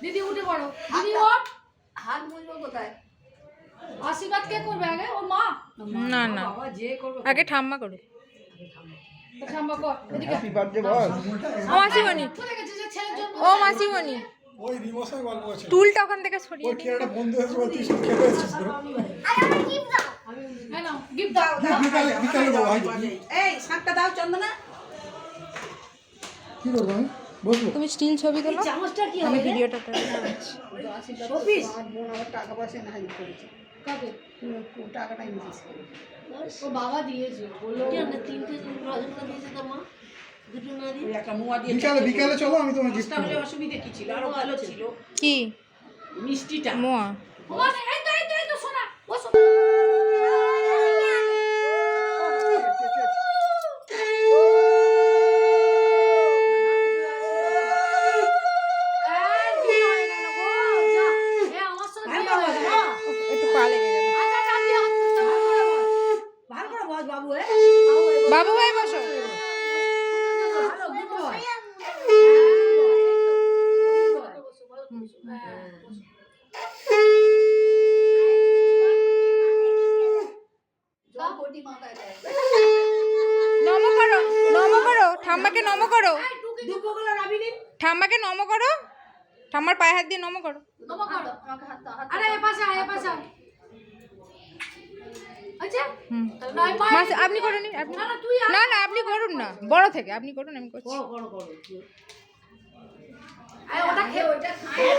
দিদি উঠে পড়ো, দিদি ওঠ। হাত মুছবো কোথায়? আশীর্বাদ কে করবে আগে? ও মা? না না, আগে ঠাম্মা করো। ঠাম্মা কর, এদিকে। হ্যাপি বার্থডে বল। ও মাসিমণি, কোথায় গেছে যে ছেলের জন্য? ও মাসিমণি, ওই রিমোসের গল্প আছে। টুলটা ওখান থেকে সরিয়ে ওই কেরাটা বন্ধু হয়েছে বলতে সব খেতে হয়েছিস তো। হ্যাঁ নাও, গিফট দাও। বিকালে দাও ভাই। এই শাকটা দাও চন্দনা। কি করবো আমি? বসবো। তুমি স্টিল ছবি তোলো, চামচটা কি আমি হবে? ভিডিওটা অফিস বোন আবার টাকা পয়সা না হাজির করেছে। কাকে? টাকাটাই নিয়েছে। ও বাবা দিয়েছে, বললো তিনটে রজনীগন্ধা দিয়েছে তো মা, দুটো না দিয়ে। ওই একটা মোয়া দিয়ে বিকালে চলো, আমি তোমার গিফট তাহলে করবো। অসুবিধা কি ছিল? আরো ভালো ছিল কি মিষ্টিটা। মোয়া। ও মা, এই তো শোনা, বসো। একটু পা লেগে গেল। ভালো করে বস বাবু। বাবু ভাই বসো। নম করো, নম করো, ঠাম্মাকে নম করো, ঠাম্মাকে নম করো, ঠাম্মার পায়ে হাত দিয়ে নম করো। আরে এ পাশে আয়, এ পাশে আয়। আচ্ছা, মাসি আপনি করুন, আপনি না না আপনি করুন না, বড় থেকে আপনি করুন, আমি করছি। আয় ওটা খেয়ে, ওটা খায়।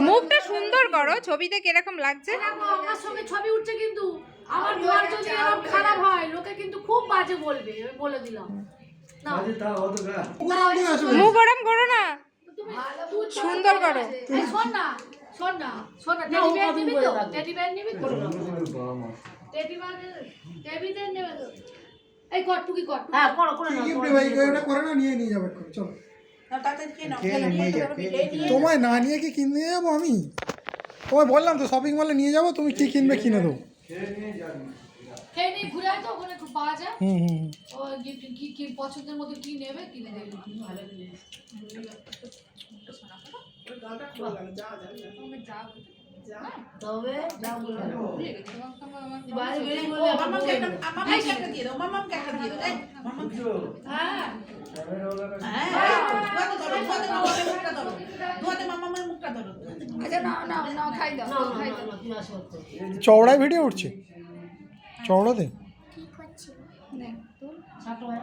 মুখটা সুন্দর করো, ছবিতে কিরকম লাগছে। দেখো আমার সঙ্গে ছবি উঠছে, কিন্তু আমার ঘর যদি এরকম খারাপ হয় লোকে কিন্তু খুব বাজে বলবে, আমি বলে দিলাম। না মুখ গরম করো না, তুমি সুন্দর করো। এই শোন না, শোন না, শোন না, টেডি বেয়ার নিবি তো? টেডি বেয়ার নিবি তো? টেডি বেয়ার নেবে তো? এই কর, টুকি কর। হ্যাঁ করো করে কি নাও। গিফট ভাই এটা করে না, নিয়ে যাবে এখন, চলো। তাড়াতাড়ি খেয়ে নাও। তোমায় না নিয়ে কি কিনে যাবো আমি? তোমায় বললাম তো শপিং মলে নিয়ে যাবো, তুমি কি কিনবে কিনে দেবো। খেয়ে নিয়ে ঘুরে আয় তো, ওখানে খুব পাওয়া যায়। হুম। ও গিফট কি কি পছন্দের মতো কি নেবে কিনে দেবে। ভালো জিনিস। তবে যা বলবে বাইরে বেরিয়ে বলে মামাকে একটা দিয়ে দাও, মামাকে একটা দিয়ে দাও। এই মামা হ্যাঁ ধোয়াতে মামার মুখটা ধরো। আচ্ছা, না না না, খাই দাও, খাই দাও। চওড়ায় ভিডিও উঠছে, চওড়াতে। নে তো ছাটো হয়।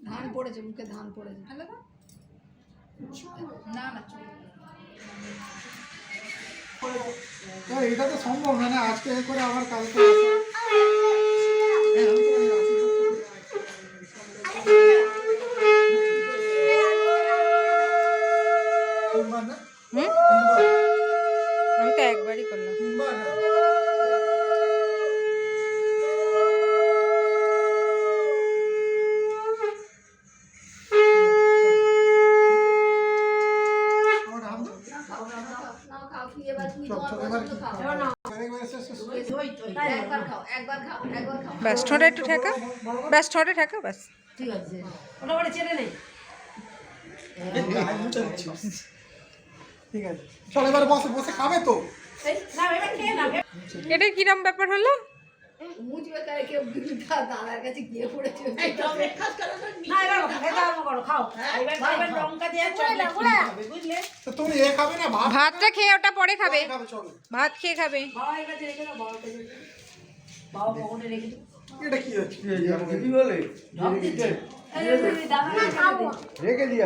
ধান পড়েছে মুখে, ধান পড়েছে। না না, এটা তো সম্ভব না, আজকে এ করে আবার কালকে আসা। আমি তো একবারই করলাম। ব্যাস ঠোঁটে একটু ঠেকা, ব্যাস ঠোঁটে ঠেকা, ব্যাস। ঠিক আছে, ওটা ওটা ছেড়ে নেই। ঠিক আছে, চল এবার বসে বসে খাবে তো। এটা কিরম ব্যাপার হলো? মুজবে করে কেউ দাদার কাছে গিয়ে পড়েছে। লঙ্কা দিয়ে চকলেট কিনতে হবে, বুঝলে? তো তুমি এ খাবে না, ভাত ভাতটা খেয়ে ওটা পরে খাবে, খাবে, চলো। ভাত খেয়ে খাবে। বাবার কাছে রেখে দাও, বাবার কাছে বাবা পকেটে রেখে দাও। এটা কি হচ্ছে? কি বলে দাদা রেখে দিয়া